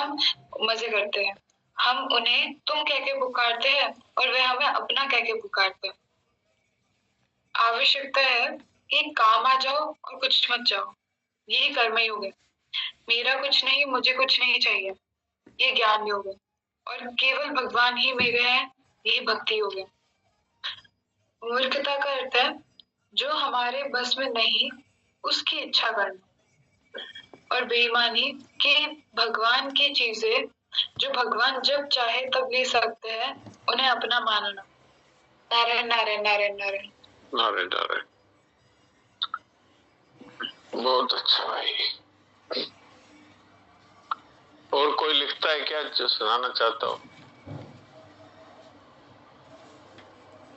हम मजे करते हैं। हम उन्हें तुम कह के पुकारते हैं और वे हमें अपना कह के पुकारते हैं। आवश्यकता है कि काम आ जाओ और कुछ मत जाओ, यही कर्म योग है। मेरा कुछ नहीं, मुझे कुछ नहीं चाहिए, ये ज्ञान योग है। और केवल भगवान ही मेरे हैं, यही भक्ति योग है। मूर्खता का अर्थ है जो हमारे बस में नहीं उसकी इच्छा करना, और बेईमानी कि भगवान की चीजें जो भगवान जब चाहे तब ले सकते हैं उन्हें अपना मानना। नारायण नारायण नारायण नारायण नारायण नारायण। बहुत अच्छा भाई। और कोई लिखता है क्या जो सुनाना चाहता हो?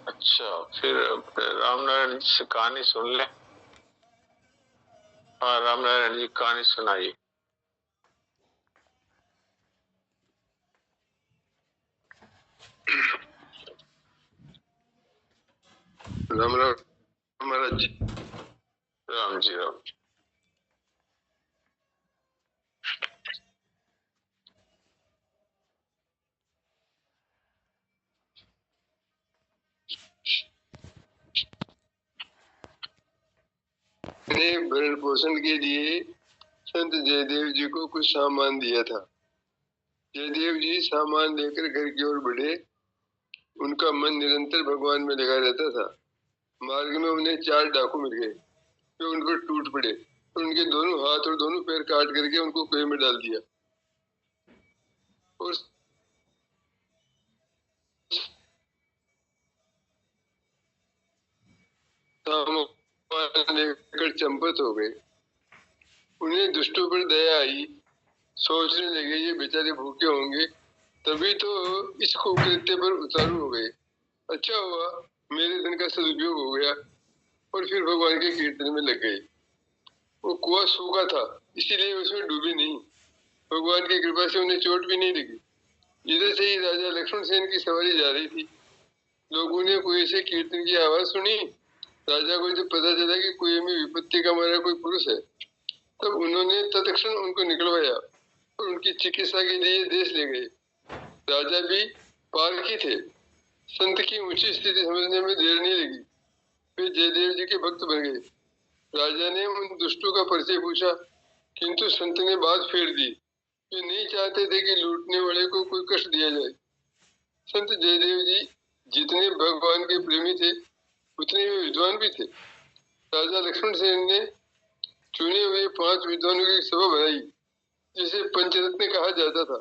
अच्छा, फिर रामनारायण जी से कहानी सुन ले। हाँ, रामनारायण जी कहानी सुनाइए। राम राम महाराज जी। राम जी राम। भरण पोषण के लिए संत जयदेव जी को कुछ सामान दिया था। जयदेव जी सामान लेकर घर की ओर बढ़े। उनका मन निरंतर भगवान में लगा रहता था। मार्ग में उन्हें 4 डाकू मिल गए। वे उन पर टूट पड़े और उनके दोनों हाथ और दोनों पैर काट करके उनको कुएं में डाल दिया। और लेकर चंपत हो गए। उन्हें दुष्टों पर दया आई। सोचने लगे ये बेचारे भूखे होंगे, तभी तो इस कुकृत्य पर उतारू हो गए। अच्छा हुआ मेरे धन का सदुपयोग हो गया। और फिर भगवान के कीर्तन में लग गए। वो कुआं सूखा था, इसीलिए उसमें डूबे नहीं। भगवान की कृपा से उन्हें चोट भी नहीं लगी। इधर से ही राजा लक्ष्मण सेन की सवारी जा रही थी। लोगों ने कुएं से कीर्तन की आवाज सुनी। राजा को जब पता चला कि कुएं में विपत्ति का मारा कोई पुरुष है, तब उन्होंने तत्क्षण उनको निकलवाया और उनकी चिकित्सा के लिए देश ले गए। राजा भी पारखी थे। संत की ऊंची स्थिति समझने में देर नहीं लगी। वे जयदेव जी के भक्त बन गए। राजा ने उन दुष्टों का परिचय पूछा, किंतु संत ने बात फेर दी। वे नहीं चाहते थे कि लूटने वाले को कोई कष्ट दिया जाए। संत जयदेव जी जितने भगवान के प्रेमी थे उतने वे विद्वान भी थे। राजा लक्ष्मण सेन ने चुने हुए 5 विद्वानों की सभा बनाई, जिसे पंचरत्न कहा जाता था।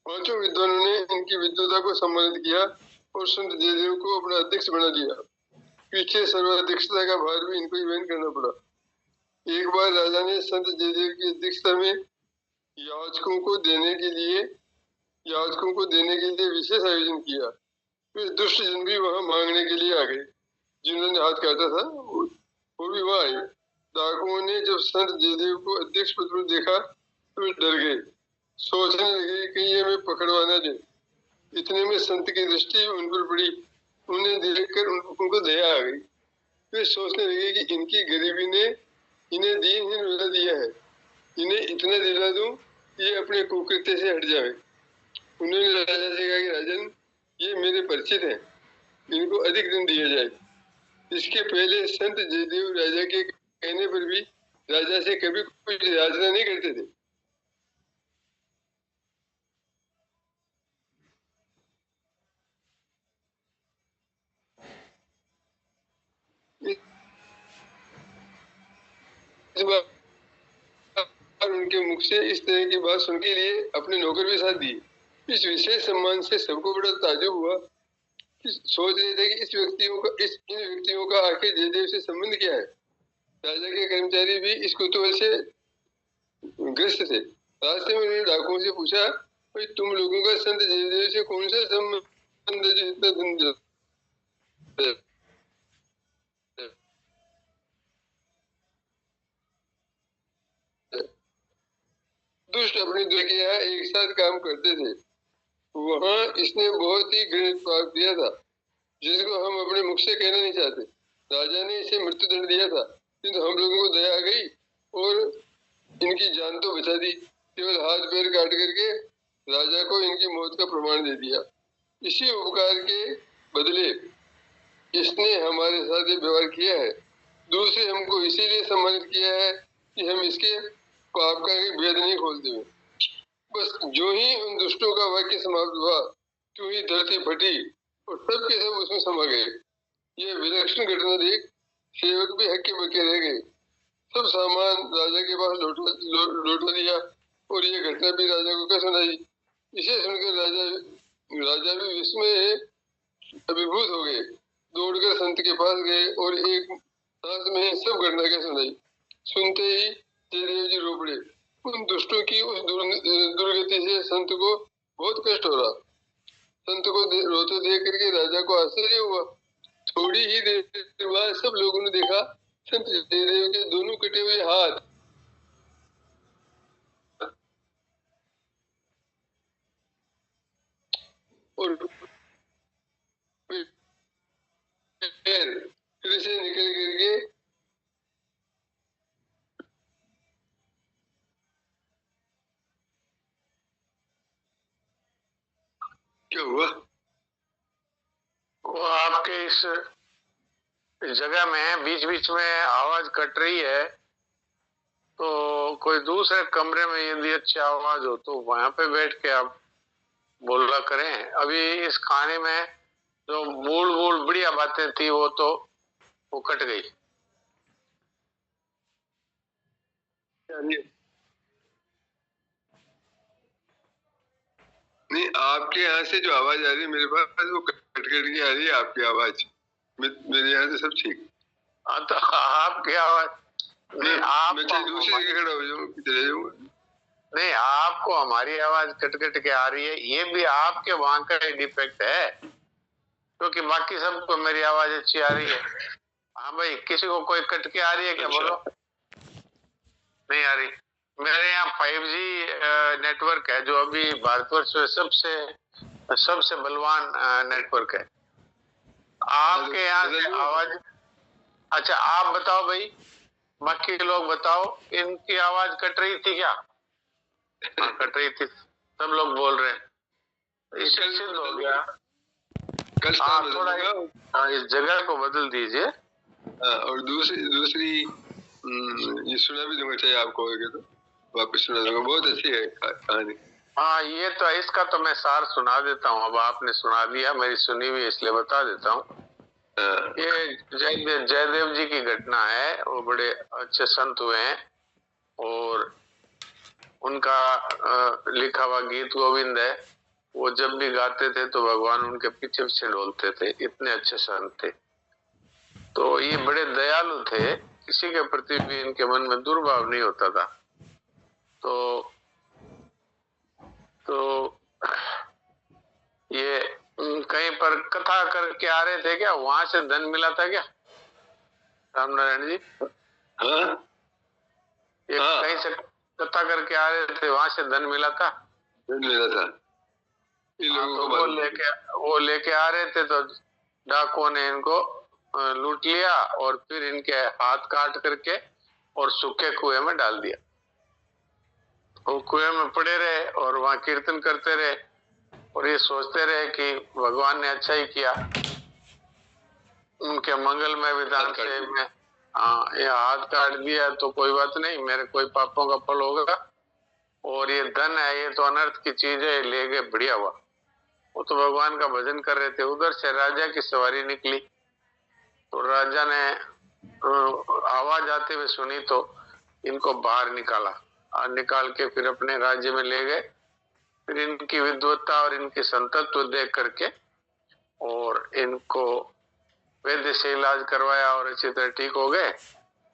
5 विद्वानों ने इनकी विद्वता को सम्मानित किया और संत जयदेव को अपना अध्यक्ष बना दिया। पीछे सर्वाध्यक्षता का भार भी इनको ही वहन करना पड़ा। एक बार राजा ने संत जयदेव की अध्यक्षता में याचकों को देने के लिए विशेष आयोजन किया। वे दुष्ट जन भी वहां मांगने के लिए आ गए। जिन्होंने हाथ काटा था वो भी वहां आए। डाकुओं ने जब संत जयदेव को अध्यक्ष पद पर देखा तो वे डर गए। सोचने लगे कि ये हमें पकड़वा न दे। इतने में संत की दृष्टि उन पर पड़ी। उन्हें देखकर उनको दया आ गई। वे सोचने लगे कि इनकी गरीबी ने इन्हें दीनहीन बना दिया है। इन्हें इतना दिला दूं कि ये अपने कुकृत्य से हट जाए। उन्होंने राजा से कहा कि राजन, ये मेरे परिचित हैं, इनको अधिक दिन दिया जाए। इसके पहले संत जयदेव राजा के कहने पर भी राजा से कभी कोई याचना नहीं करते थे। इस बार उनके मुख से इस तरह की बात सुन के लिए अपने नौकर भी साथ दिए। इस विशेष सम्मान से सबको बड़ा ताज्जुब हुआ। सोच रहे थे कि इन व्यक्तियों का आखिर जयदेव से संबंध क्या है। राजा के कर्मचारी भी इस कुतूहल से ग्रस्त थे। रास्ते में उन्होंने डाकुओं से पूछा, भाई तुम लोगों का संत जयदेव से कौन सा संबंध है जो इतना धन दुष्ट अपनी दुर्ग यहाँ एक साथ काम करते थे। वहां इसने बहुत ही घृणित पाप किया था, जिसको हम अपने मुख से कहना नहीं चाहते। राजा ने इसे मृत्यु दंड दिया था, किंतु हम लोगों को दया आ गई और इनकी जान तो बचा दी। केवल हाथ पैर काट करके राजा को इनकी मौत का प्रमाण दे दिया। इसी उपकार के बदले इसने हमारे साथ ये व्यवहार किया है। दूसरे हमको इसीलिए सम्मानित किया है कि हम इसके पाप का भेद नहीं खोलते हुए। बस जो ही उन दुष्टों का वाक्य समाप्त हुआ, त्यों ही धरती फटी और सब के सब उसमें समा गए। ये विलक्षण घटना देख सेवक भी हक्के बक्के रह गए। सब सामान राजा के पास लौटा दिया और ये घटना भी राजा को क्या सुनाई। इसे सुनकर राजा भी विस्मय अभिभूत हो गए। दौड़कर संत के पास गए और एक सांस में सब घटना क्या सुनाई। सुनते ही जयदेव जी रो पड़े। उन दुष्टों की उस दुर्गति से संत को बहुत कष्ट हो रहा। संत को रोते देख करके राजा को आश्चर्य हुआ। थोड़ी ही देर बाद सब लोगों ने देखा संत जयदेव के दोनों कटे हुए हाथ और पैर फिर से निकल करके क्या हुआ? वो आपके इस जगह में बीच बीच में आवाज कट रही है, तो कोई दूसरे कमरे में यदि अच्छी आवाज हो तो वहां पे बैठ के आप बोला करें। अभी इस खाने में जो मूल बढ़िया बातें थी वो कट गई। नहीं, आपके यहाँ से जो आवाज आ रही है मेरे पास वो कट कट के आ रही है आपकी आवाज। मेरे यहाँ से सब ठीक। तो आपकी आवाज मैं चाहे दूसरी जगह खड़ा हो जाऊँ, चले जाऊंगा। नहीं, आपको हमारी आवाज कट कट के आ रही है, ये भी आपके वहां का डिफेक्ट है, क्योंकि बाकी सबको मेरी आवाज अच्छी आ रही है। हाँ भाई, किसी को कोई कट के आ रही है क्या? अच्छा। बोलो। नहीं आ रही। मेरे यहाँ 5G नेटवर्क है, जो अभी भारतवर्ष में सबसे बलवान नेटवर्क है। आपके यहाँ से आवाज। अच्छा, आप बताओ भाई, बाकी लोग बताओ, इनकी आवाज कट रही थी क्या? हाँ, कट रही थी, सब लोग बोल रहे हैं। इससे सिद्ध हो गया। आप थोड़ा इस जगह को बदल दीजिए। और दूसरी ये सुना भी दूंगा, चाहे आपको होगा तो वापस सुना दूंगा। बहुत अच्छी है कहानी। हाँ, ये तो इसका तो मैं सार सुना देता हूँ। अब आपने सुना दिया, मेरी सुनी हुई, इसलिए बता देता हूँ। ये जयदेव जी की घटना है। वो बड़े अच्छे संत हुए हैं और उनका लिखा हुआ गीत गोविंद है। वो जब भी गाते थे तो भगवान उनके पीछे पीछे डोलते थे, इतने अच्छे संत थे। तो ये बड़े दयालु थे, किसी के प्रति भी इनके मन में दुर्भाव नहीं होता था। तो ये कहीं पर कथा करके आ रहे थे क्या? वहां से धन मिला था क्या रामनारायण जी? हाँ? कहीं से कथा करके आ रहे थे, वहां से धन मिला था? धन मिला था। तो वो लेके आ रहे थे, तो डाकुओं ने इनको लूट लिया और फिर इनके हाथ काट करके और सूखे कुएं में डाल दिया। वो कुएं में पड़े रहे और वहां कीर्तन करते रहे और ये सोचते रहे कि भगवान ने अच्छा ही किया, उनके मंगल में विधान से में ये हाथ काट दिया तो कोई बात नहीं, मेरे कोई पापों का फल होगा। और ये धन है, ये तो अनर्थ की चीज है, ले गए, बढ़िया हुआ। वो तो भगवान का भजन कर रहे थे। उधर से राजा की सवारी निकली, तो राजा ने आवाज आते हुए सुनी तो इनको बाहर निकाल के फिर अपने राज्य में ले गए। फिर इनकी विद्वत्ता और इनकी संतत्व देख करके और इनको वैद्य से इलाज करवाया और अच्छी तरह ठीक हो गए।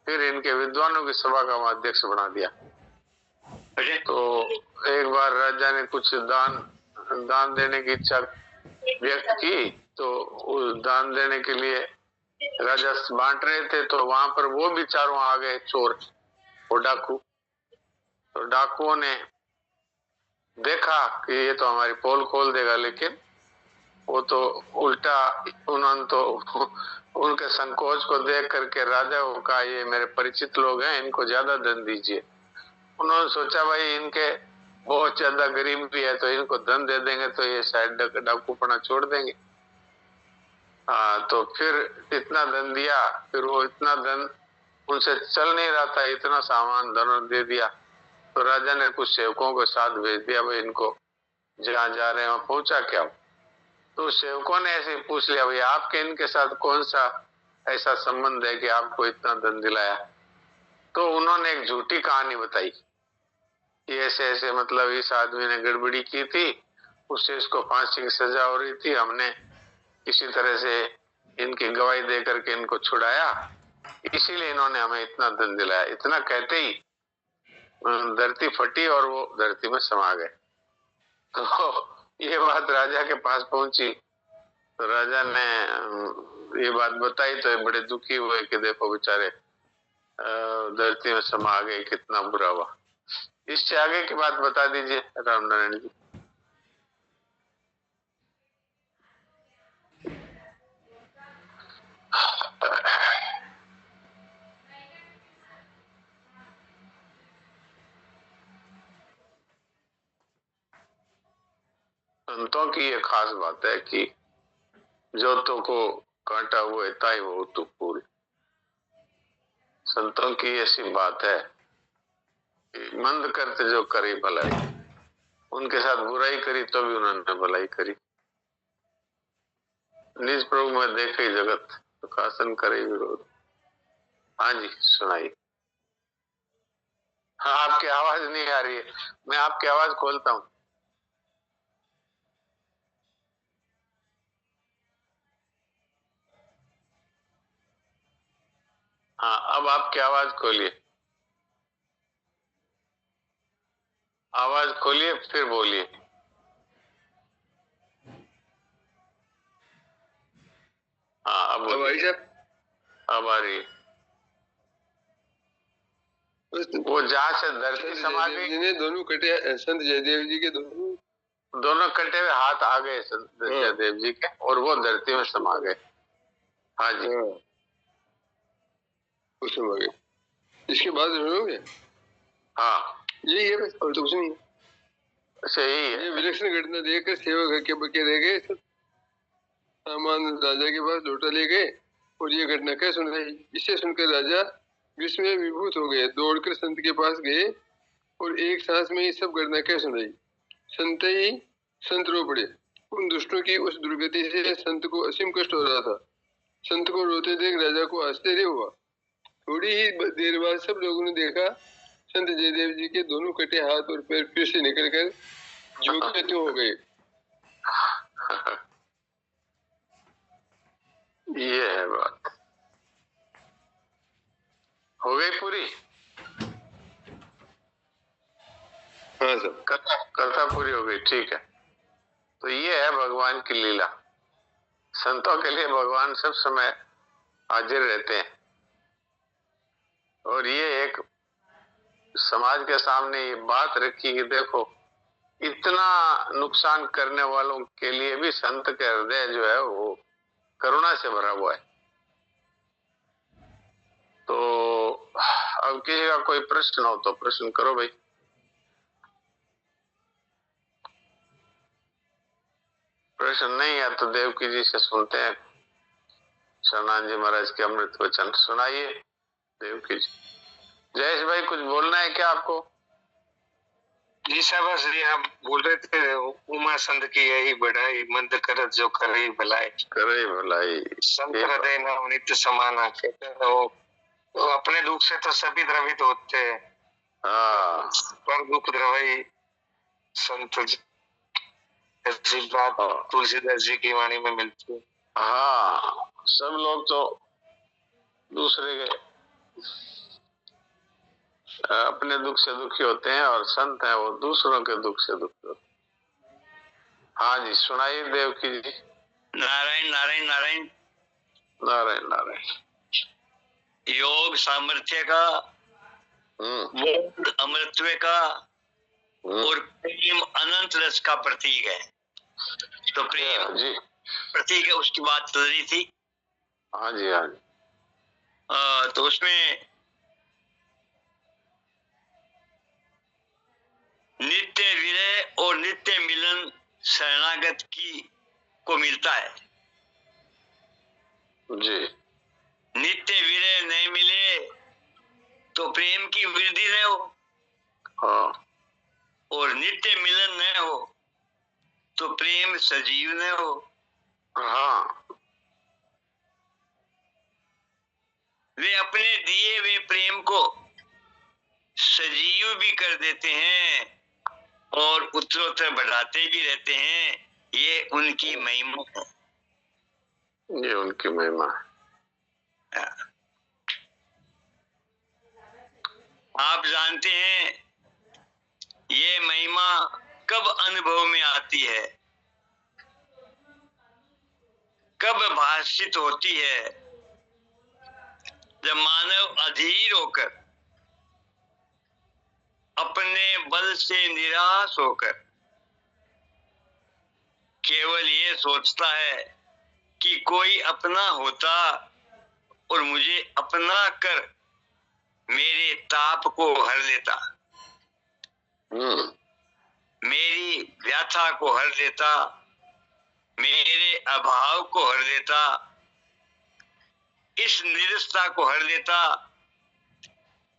फिर इनके विद्वानों की सभा का अध्यक्ष बना दिया। तो एक बार राजा ने कुछ दान देने की इच्छा व्यक्त की, तो उस दान देने के लिए राजा बांट रहे थे, तो वहां पर वो भी चारों आ गए, चोर और डाकू। तो डाकुओं ने देखा कि ये तो हमारी पोल खोल देगा, लेकिन वो तो उल्टा, उन्होंने तो उनके संकोच को देख करके राजा को कहा, ये मेरे परिचित लोग हैं, इनको ज्यादा धन दीजिए। उन्होंने सोचा भाई इनके बहुत ज्यादा गरीब भी है तो इनको धन दे देंगे तो ये शायद डाकूपना छोड़ देंगे। हाँ, तो फिर इतना धन दिया, फिर वो इतना धन उनसे चल नहीं रहा था, इतना सामान धन दे दिया। तो राजा ने कुछ सेवकों को साथ भेज दिया, भाई इनको जहाँ जा रहे हैं वहां पहुंचा क्या। तो सेवकों ने ऐसे पूछ लिया, भाई आपके इनके साथ कौन सा ऐसा संबंध है कि आपको इतना धन दिलाया। तो उन्होंने एक झूठी कहानी बताई कि ऐसे ऐसे मतलब इस आदमी ने गड़बड़ी की थी, उससे इसको फांसी की सजा हो रही थी, हमने किसी तरह से इनकी गवाही दे करके इनको छुड़ाया, इसीलिए इन्होंने हमें इतना धन दिलाया। इतना कहते ही धरती फटी और वो धरती में समा गए। तो ये बात राजा के पास पहुंची, तो राजा ने ये बात बताई तो ये बड़े दुखी हुए कि देखो बेचारे धरती में समा गए, कितना बुरा हुआ। इससे आगे की बात बता दीजिए रामनारायण जी। संतों की ये खास बात है कि जो तो को कांटा हुए ताई वो तो फूल। संतों की ऐसी बात है कि मंद करते जो करी भलाई, उनके साथ बुराई करी तो भी उन्होंने भलाई करी। निज प्रभु में देखे जगत तो कासन करे विरोध। हाँ जी सुनाइए। हाँ, आपकी आवाज नहीं आ रही है, मैं आपकी आवाज खोलता हूँ। हाँ, अब आपकी आवाज खोलिए, आवाज खोलिए फिर बोलिए। हाँ अब भाई साहब अब आ रही है। वो जहाँ से धरती समा गई, ने दोनों कटे संत जयदेव जी के दोनों कटे हुए हाथ आ गए संत जयदेव जी के और वो धरती में समा गए। हाँ जी वो समा गए। इसके बाद सुनोगे? हाँ यही है बस, और तो कुछ नहीं है। सही है। ये विलक्षण घटना देखकर सेवक हक्के बक्के रह गए। सब सामान राजा के पास लौटा ले गए और ये घटना क्या सुनाई। इसे सुनकर राजा विस्मय विभूत हो गए, दौड़कर संत के पास गए और एक सांस में ये सब घटना क्या सुनाई। संत रो पड़े। उन दुष्टों की उस दुर्गति से संत को असीम कष्ट हो रहा था। संत को रोते देख राजा को आश्चर्य हुआ। थोड़ी ही देर बाद सब लोगों ने देखा संत जयदेव जी के दोनों कटे हाथ और पैर फिर से निकलकर जो के त्यों हो गए। ये है बात, हो गई पूरी। हाँ सर, कथा पूरी हो गई, ठीक है। तो ये है भगवान की लीला। संतों के लिए भगवान सब समय हाजिर रहते हैं और ये एक समाज के सामने ये बात रखी कि देखो इतना नुकसान करने वालों के लिए भी संत के हृदय जो है वो करुणा से भरा हुआ है। तो अब किसी का कोई प्रश्न हो तो प्रश्न करो भाई। प्रश्न नहीं है तो देवकी जी से सुनते हैं शरणान जी महाराज के अमृत वचन। सुनाइए देवकी जी। जयेश भाई कुछ बोलना है क्या आपको? जी साहब, बस ये आप बोल रहे थे उमा संत की यही बढ़ाई, मंद करत जो करे भलाई, करे भलाई संत हृदय नाम नित्य समाना। कहते हैं वो अपने दुख से तो सभी द्रवित होते हैं, हाँ, पर दुख द्रवई संत। ऐसी बात तुलसीदास जी की वाणी में मिलती है। हाँ, सब लोग तो दूसरे के अपने दुख से दुखी होते हैं और संत हैं वो दूसरों के दुख से दुखी होते हैं। हाँ जी सुनाइए देवकी जी। नारायण नारायण नारायण नारायण नारायण। योग सामर्थ्य का, बोध अमृतत्व का और प्रेम अनंत रस का प्रतीक है। तो प्रेम जी प्रतीक है, उसकी बात चल रही थी। हाँ जी हाँ जी। तो उसमें नित्य विरह और नित्य मिलन शरणागत की को मिलता है जी। नित्य विरह नहीं मिले तो प्रेम की वृद्धि न हो, हाँ, और नित्य मिलन न हो तो प्रेम सजीव न हो। हाँ, वे अपने दिए हुए प्रेम को सजीव भी कर देते हैं और उत्तरोत्तर बढ़ाते भी रहते हैं। ये उनकी महिमा है। ये उनकी महिमा है। आप जानते हैं ये महिमा कब अनुभव में आती है, कब भाषित होती है? जब मानव अधीर होकर, अपने बल से निराश होकर केवल ये सोचता है कि कोई अपना होता और मुझे अपना कर मेरे ताप को हर लेता, मेरी व्यथा को हर लेता, मेरे अभाव को हर लेता, इस निरस्ता को हर लेता,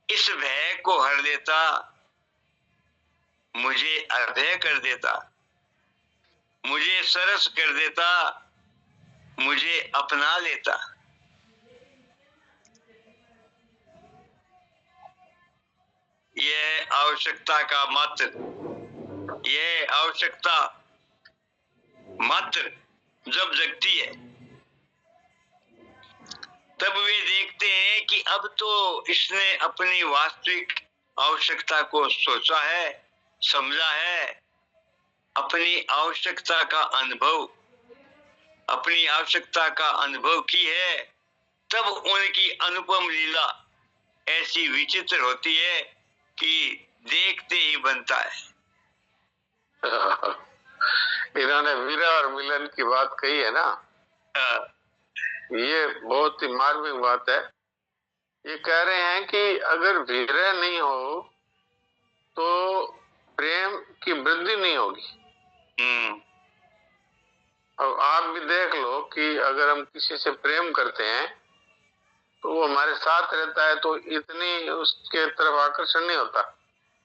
इस भय को हर लेता, मुझे अभय कर देता, मुझे सरस कर देता, मुझे अपना लेता। यह आवश्यकता का मात्र, यह आवश्यकता मात्र जब जगती है तब वे देखते हैं कि अब तो इसने अपनी वास्तविक आवश्यकता को सोचा है, समझा है, अपनी आवश्यकता का अनुभव, अपनी आवश्यकता का अनुभव की है। तब उनकी अनुपम लीला ऐसी विचित्र होती है कि देखते ही बनता है। इन्होंने विरह और मिलन की बात कही है ना, ये बहुत ही मार्मिक बात है। ये कह रहे हैं कि अगर विरह नहीं हो तो प्रेम की वृद्धि नहीं होगी। अब आप भी देख लो कि अगर हम किसी से प्रेम करते हैं तो वो हमारे साथ रहता है तो इतनी उसके तरफ आकर्षण नहीं होता,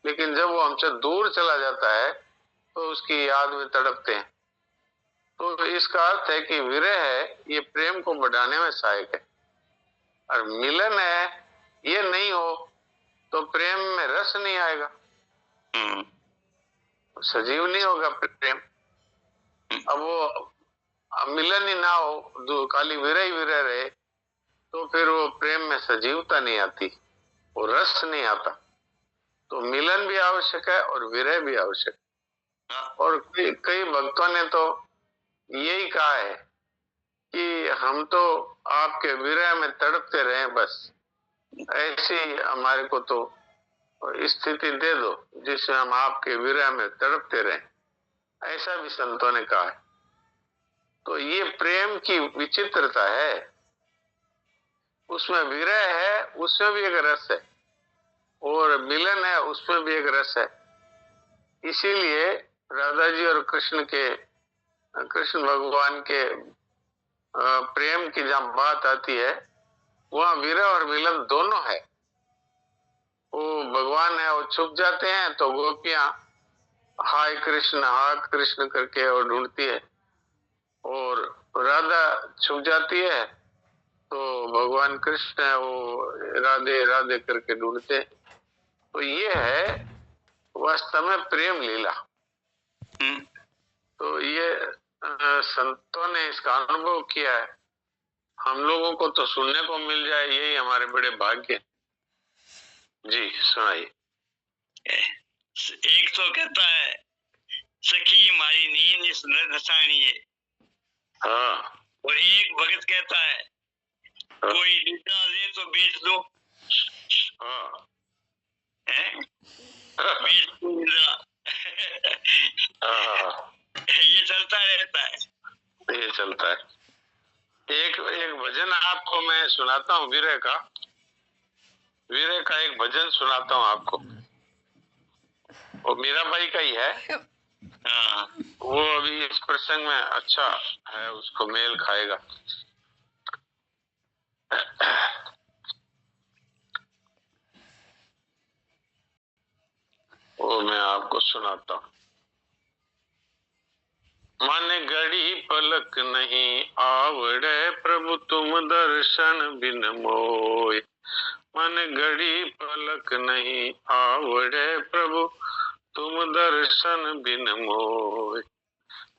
लेकिन जब वो हमसे दूर चला जाता है तो उसकी याद में तड़पते हैं। तो इसका अर्थ है कि विरह है ये प्रेम को बढ़ाने में सहायक है, और मिलन है ये नहीं हो तो प्रेम में रस नहीं आएगा, सजीव नहीं होगा प्रेम। अब वो मिलन ही ना हो, खाली विरह ही विरह रहे तो फिर वो प्रेम में सजीवता नहीं आती, वो रस नहीं आता। तो मिलन भी आवश्यक है और विरह भी आवश्यक है। और कई भक्तों ने तो यही कहा है कि हम तो आपके विरह में तड़पते रहे, बस ऐसी हमारे को तो स्थिति दे दो जिसमें हम आपके विरह में तड़पते रहें, ऐसा भी संतों ने कहा है। तो ये प्रेम की विचित्रता है, उसमें विरह है उसमें भी एक रस है, और मिलन है उसमें भी एक रस है। इसीलिए राधा जी और कृष्ण भगवान के प्रेम की जब बात आती है वहां विरह और मिलन दोनों है। वो भगवान है वो छुप जाते हैं तो गोपियां हाय कृष्ण करके और ढूंढती है, और राधा छुप जाती है तो भगवान कृष्ण है वो राधे राधे करके ढूंढते। तो ये है वास्तव में प्रेम लीला। तो ये संतों ने इसका अनुभव किया है, हम लोगों को तो सुनने को मिल जाए यही हमारे बड़े भाग्य। जी सुनाइए। एक तो कहता है सखी हमारी नींद इस नसानी है, हाँ, और एक भगत कहता है कोई निद्रा दे तो बेच दो। हाँ, बेच दो निद्रा। ये चलता रहता है, ये चलता है। एक भजन आपको मैं सुनाता हूँ, विरह का एक भजन सुनाता हूँ आपको। वो मीरा बाई का ही है। हाँ, वो अभी इस प्रसंग में अच्छा है, उसको मेल खाएगा। वो मैं आपको सुनाता हूँ। मन घड़ी पलक नहीं आवड़े प्रभु तुम दर्शन बिन मोय। मन घड़ी पलक नहीं आवड़े प्रभु तुम दर्शन बिन मोय।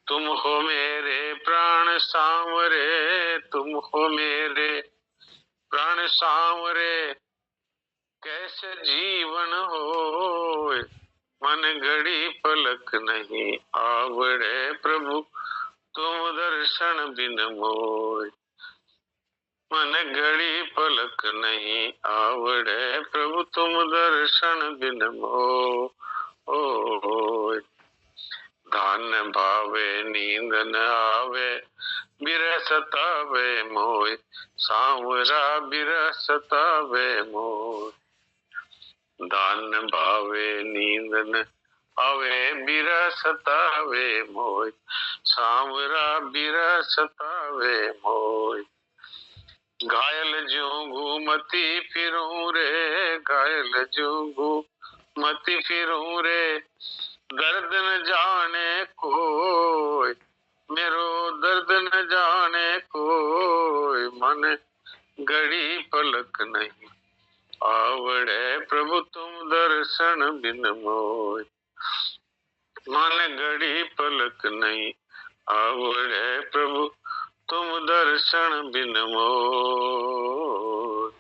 तुम हो मेरे प्राण सांवरे, तुम हो मेरे प्राण सांवरे, कैसे जीवन होय। मन घड़ी पलक नहीं आवड़े प्रभु तुम दर्शन बिन मोय। मन घड़ी पलक नहीं आवड़े प्रभु तुम दर्शन बिन मोय। धान भावे नींद न आवे बिरह सतावे मोय। सांवरा बिरह सतावे मोय। दान भावे नींद न आवे बिरह सतावे मोय। सांवरा बिरह सतावे मोय। घायल ज्यों घूमती फिरूं रे, घायल ज्यों घूमती फिरूं रे, दर्द न जाने कोय। मेरो दर्द न जाने कोय। मन घड़ी पलक नहीं आवड़े प्रभु तुम दर्शन बिन मोय। मन घड़ी पलक नहीं आवड़े प्रभु तुम दर्शन बिन मोय।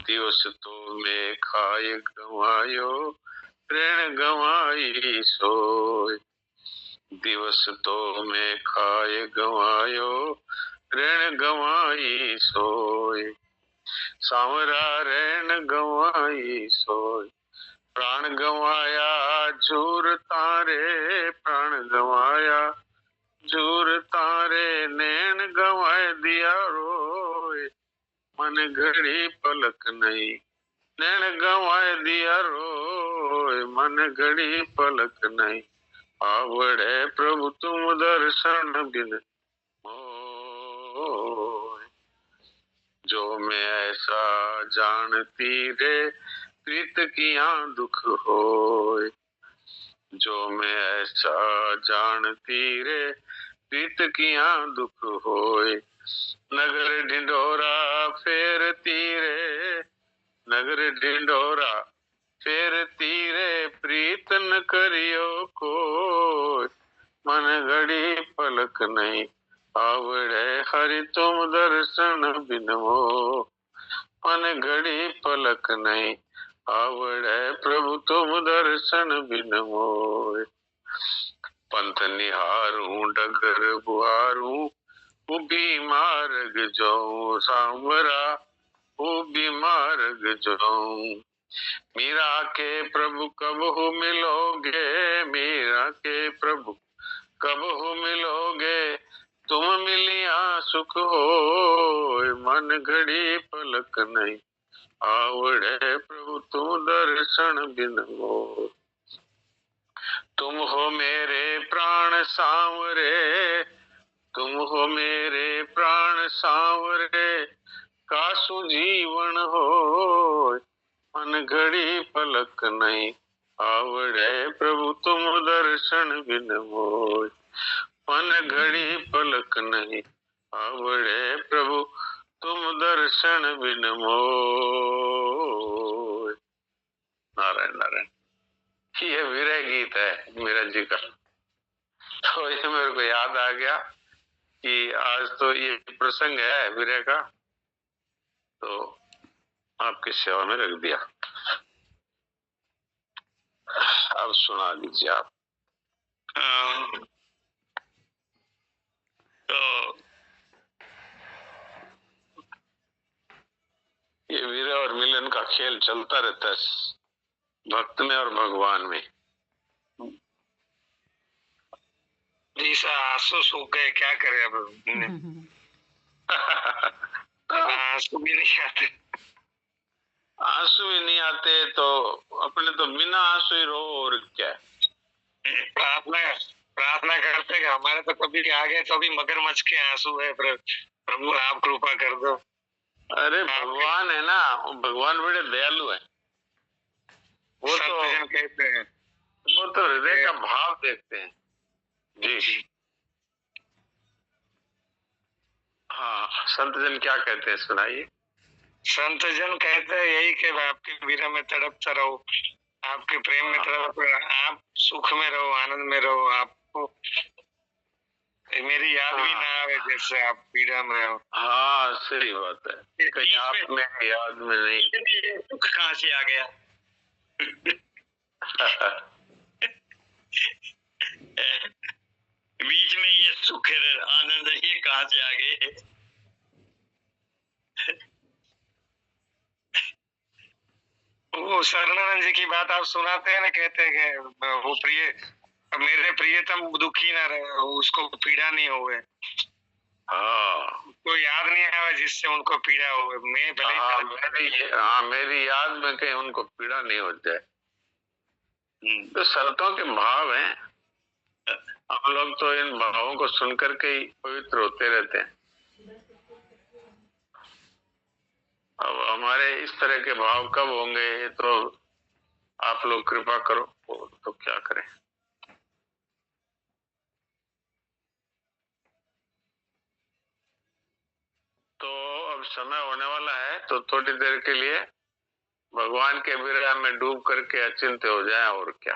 दिवस तो में खाए गवायो ऋण गवाई सोय। दिवस तो में खाए गवायो ऋण गवाई सोय। सांवरा ऋण गवाई सोय। प्राण गवाया झूर तारे, प्राण गवाया झूर तारे, नैन गवाए दिया रोय। मन घड़ी पलक नहीं नैन गवाए दिया रोय। मन घड़ी पलक नहीं आवड़े प्रभु तुम दर्शन बिन मोय। जो मैं ऐसा जानती रे प्रीत किया दुख होय। जो मैं ऐसा जानती रे प्रीत किया दुख होय। नगर ढिंढोरा फेरती रे, नगर ढिंढोरा फेरती रे, प्रीत न करियो कोय। मन घड़ी पलक नहीं आवड़े हरि तुम दर्शन बिन मोय। मन घड़ी पलक नहीं आवड़े प्रभु तुम दर्शन बिन मोय। पंथ निहारूं डगर बुहारूं उभी मार्ग जाऊं। सांवरा उभी मार्ग जाऊं। मीरा के प्रभु कब हो मिलोगे, मीरा के प्रभु कब हो मिलोगे, तुम मिलिया सुख होय। मन घड़ी पलक नहीं आवड़े प्रभु तुम दर्शन बिन मोय। तुम हो मेरे प्राण सांवरे, तुम हो मेरे प्राण सांवरे, कासु जीवन होय। मन घड़ी पलक नहीं आवड़े प्रभु तुम दर्शन बिन मोय। मन घड़ी पलक नहीं आवड़े प्रभु तुम दर्शन बिन मोय। नारायण नारायण। ये विरह गीत है मीरा जी का। तो ये मेरे को याद आ गया कि आज तो ये प्रसंग है विरह का, तो आपकी सेवा में रख दिया। अब सुना दीजिए आप। तो ये विरह और मिलन का खेल चलता रहता है भक्त में और भगवान में। जी सा आंसू सूख गए, क्या करे अब। आंसू भी नहीं आते। आंसू ही नहीं आते तो अपने तो बिना आंसू ही रो, और क्या। प्रार्थना प्रार्थना करते कि हमारे तो कभी आ गए तो भी मगरमच्छ के आंसू है, प्रभु आप कृपा कर दो। अरे भगवान है ना, भगवान बड़े दयालु है। वो तो कहते हैं, वो तो हृदय का भाव देखते हैं जी। हाँ, संत जन क्या कहते हैं, सुनाइए। संत जन कहते हैं यही कि आपके विरह में तड़पता रहो, आपके प्रेम में तड़प, आप सुख में रहो, आनंद में रहो, आपको मेरी याद भी ना आवे जैसे आप पीड़ा में हो। हाँ सही बात है, कहीं आप में याद में नहीं। दुख कहाँ से आ गया? बीच में ये सुख आनंद ये कहाँ से आ गए? वो शरणानंद जी की बात आप सुनाते हैं ना, कहते हैं कि वो प्रिय, मेरे प्रियतम दुखी ना रहे, उसको पीड़ा नहीं होवे। हाँ, तो याद नहीं आया जिससे उनको पीड़ा हो। मैं भले मेरी याद में कहीं उनको पीड़ा नहीं हो जाए। तो संतों के भाव हैं, हम लोग तो इन भावों को सुनकर के ही पवित्र होते रहते हैं। अब हमारे इस तरह के भाव कब होंगे, तो आप लोग कृपा करो, तो क्या करें। तो अब समय होने वाला है, तो थोड़ी देर के लिए भगवान के विरह में डूब करके अचिंत्य हो जाए, और क्या।